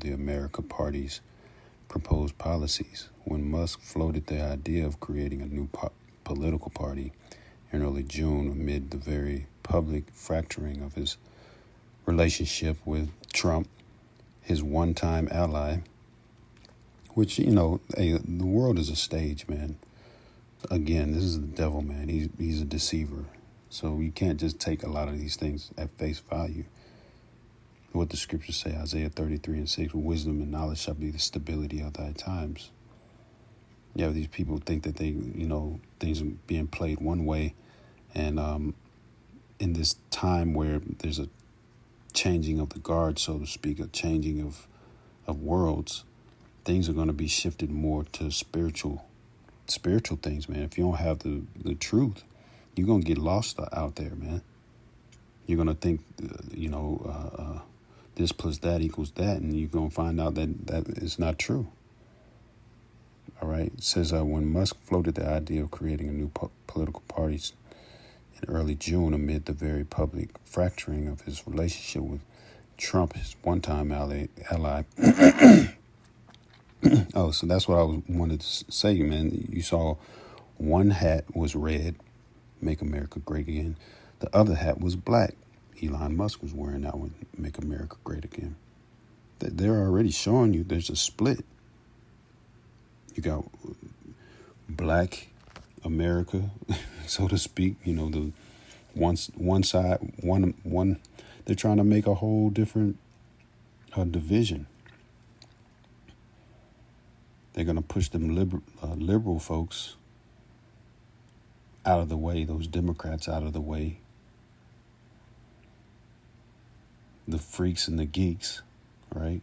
of the America Party's proposed policies. When Musk floated the idea of creating a new political party in early June amid the very public fracturing of his relationship with Trump, his one-time ally, which, the world is a stage, man. Again, this is the devil, man. He's a deceiver. So you can't just take a lot of these things at face value. What the scriptures say, Isaiah 33:6, wisdom and knowledge shall be the stability of thy times. Yeah, these people think that they, things are being played one way. And in this time where there's a changing of the guard, so to speak, a changing of worlds, things are going to be shifted more to spiritual things, man. If you don't have the truth, you're going to get lost out there, man. You're going to think, this plus that equals that, and you're going to find out that is not true. All right. It says when Musk floated the idea of creating a new political party in early June amid the very public fracturing of his relationship with Trump, his one-time ally. Oh, so that's what I wanted to say, man. You saw one hat was red, make America great again. The other hat was black. Elon Musk was wearing that one, make America great again. They're already showing you there's a split. You got black America, so to speak, the one side, one, they're trying to make a whole different division. They're going to push them liberal folks out of the way, those Democrats out of the way, the freaks and the geeks, right?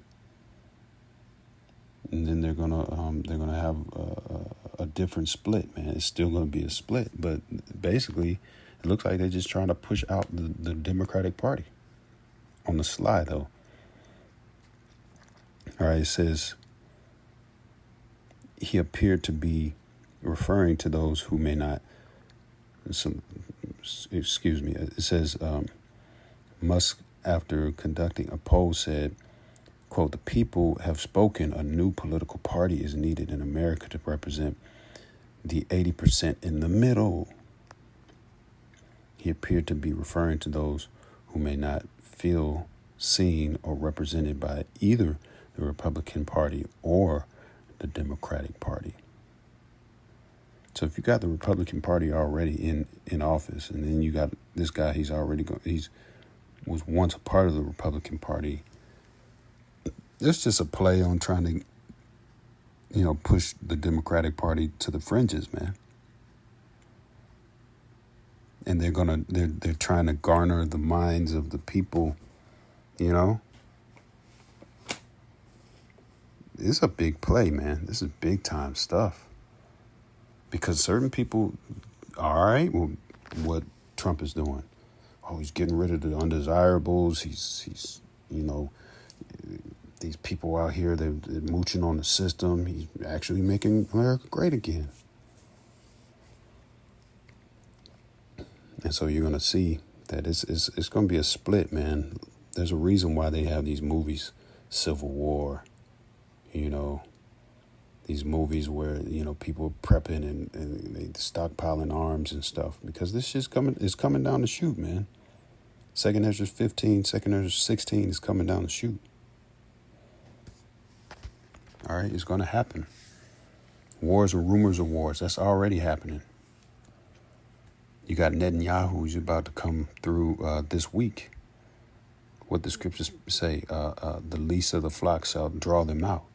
And then they're gonna have a different split, man. It's still gonna be a split, but basically, it looks like they're just trying to push out the Democratic Party on the sly, though. All right, it says he appeared to be referring to those who may not. It says Musk, after conducting a poll, said, quote, the people have spoken. A new political party is needed in America to represent the 80% in the middle. He appeared to be referring to those who may not feel seen or represented by either the Republican Party or the Democratic Party. So if you got the Republican Party already in office, and then you got this guy, he's was once a part of the Republican Party. It's just a play on trying to, push the Democratic Party to the fringes, man. And they're trying to garner the minds of the people, It's a big play, man. This is big time stuff. Because certain people, all right, well, what Trump is doing. Oh, he's getting rid of the undesirables. He's these people out here, they're mooching on the system. He's actually making America great again. And so you're going to see that it's going to be a split, man. There's a reason why they have these movies, Civil War, these movies where, people are prepping and they stockpiling arms and stuff, because this shit's coming down the chute, man. 2 Ezra 15, 2 Ezra 16 is coming down the chute. All right, it's going to happen. Wars or rumors of wars, that's already happening. You got Netanyahu who's about to come through this week. What the scriptures say, the least of the flock shall draw them out.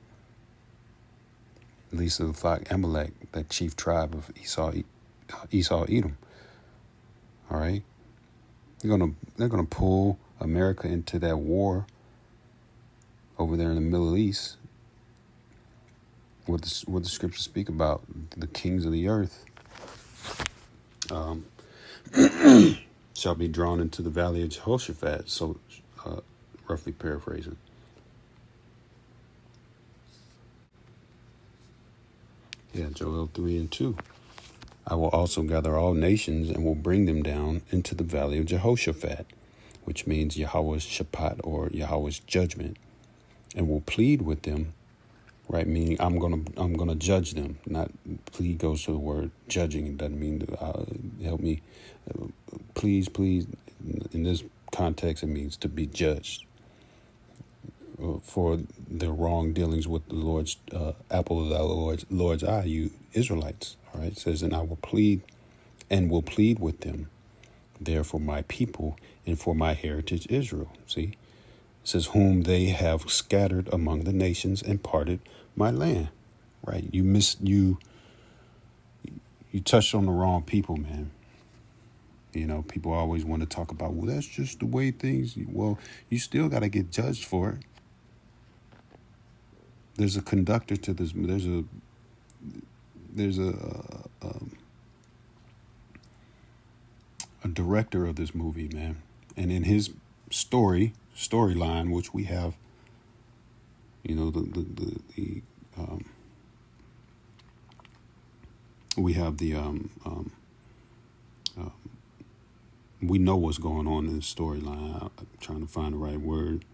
Least of the flock, Amalek, that chief tribe of Esau, Edom. All right, they're gonna pull America into that war over there in the Middle East. What the scriptures speak about, the kings of the earth shall be drawn into the valley of Jehoshaphat. So, roughly paraphrasing. Yeah, Joel 3:2. I will also gather all nations and will bring them down into the valley of Jehoshaphat, which means Yahweh's Shabbat or Yahweh's judgment. and will plead with them, right? Meaning I'm gonna judge them. Not plead goes to the word judging. It doesn't mean help me. Please. In this context, it means to be judged for their wrong dealings with the Lord's apple of the Lord's eye, you Israelites. All right, it says, and I will plead with them, there for my people and for my heritage Israel. See, it says, whom they have scattered among the nations and parted my land. Right, you touched on the wrong people, man. You know, people always want to talk about, well, that's just the way things. Well, you still got to get judged for it. There's a conductor to this. There's a director of this movie, man, and in his storyline, which we have, you know, we have we know what's going on in the storyline. I'm trying to find the right word.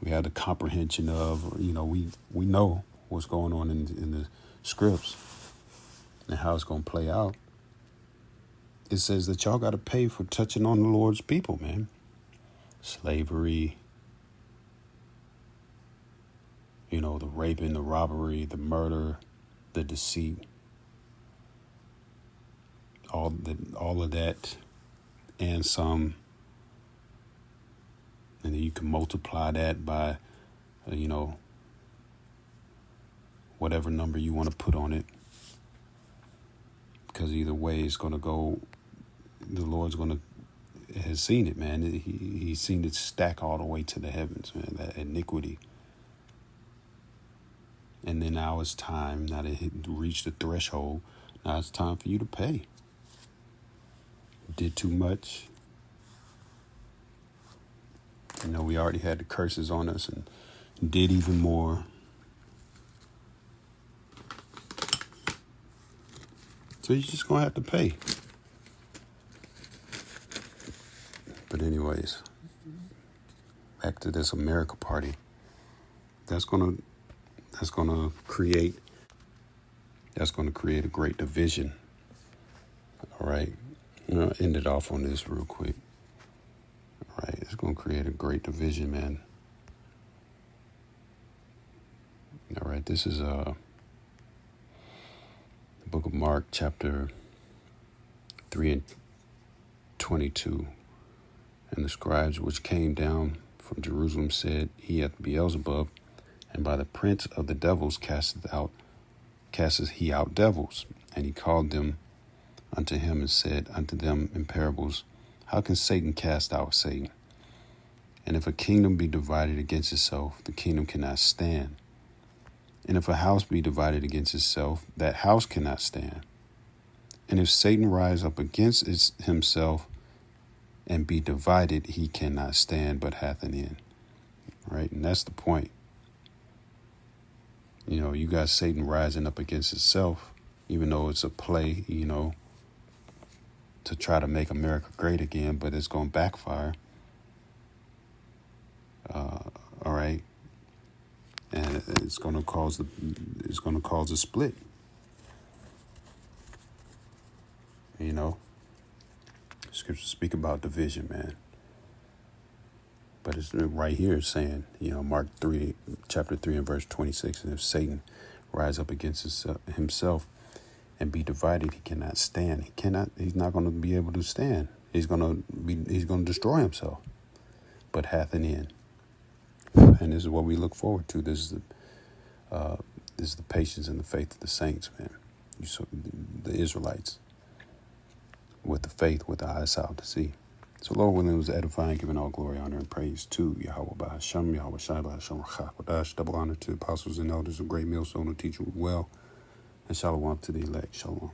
We have the comprehension of, you know, we know what's going on in the scripts and how it's going to play out. It says that y'all got to pay for touching on the Lord's people, man. Slavery, you know, the raping, the robbery, the murder, the deceit, all of that and some. And then you can multiply that by, you know, whatever number you want to put on it. Because either way, it's going to go, the Lord's has seen it, man. He's seen it stack all the way to the heavens, man, that iniquity. And then now it's time, now that it reached the threshold, now it's time for you to pay. Did too much. You know, we already had the curses on us and did even more. So you're just going to have to pay. But anyways, back to this America party. That's going to create a great division. All right. I'm going to end it off on this real quick. All right. It's going to create a great division, man. All right. This is the book of Mark, chapter 3 and 22. And the scribes which came down from Jerusalem said, he hath Beelzebub, and by the prince of the devils casteth he out devils. And he called them unto him and said unto them in parables, how can Satan cast out Satan? And if a kingdom be divided against itself, the kingdom cannot stand. And if a house be divided against itself, that house cannot stand. And if Satan rise up against himself and be divided, he cannot stand, but hath an end. Right? And that's the point. You know, you got Satan rising up against itself, even though it's a play, you know, to try to make America great again, but it's going to backfire. All right. And it's going to cause a split. You know, scriptures speak about division, man. But it's right here saying, you know, Mark 3, chapter 3 and verse 26, and if Satan rise up against himself and be divided, he cannot stand. He's not going to be able to stand. He's going to destroy himself, but hath an end. And this is what we look forward to. This is the patience and the faith of the saints, man. The Israelites, with the faith, with the eyes out to see. So Lord willing, it was edifying, giving all glory, honor, and praise to Yahweh B'Hashem, Yahweh Shai B'Hashem, Rachak, double honor to the apostles and elders of Great Millstone who teach you well, and shalom to the elect. Shalom.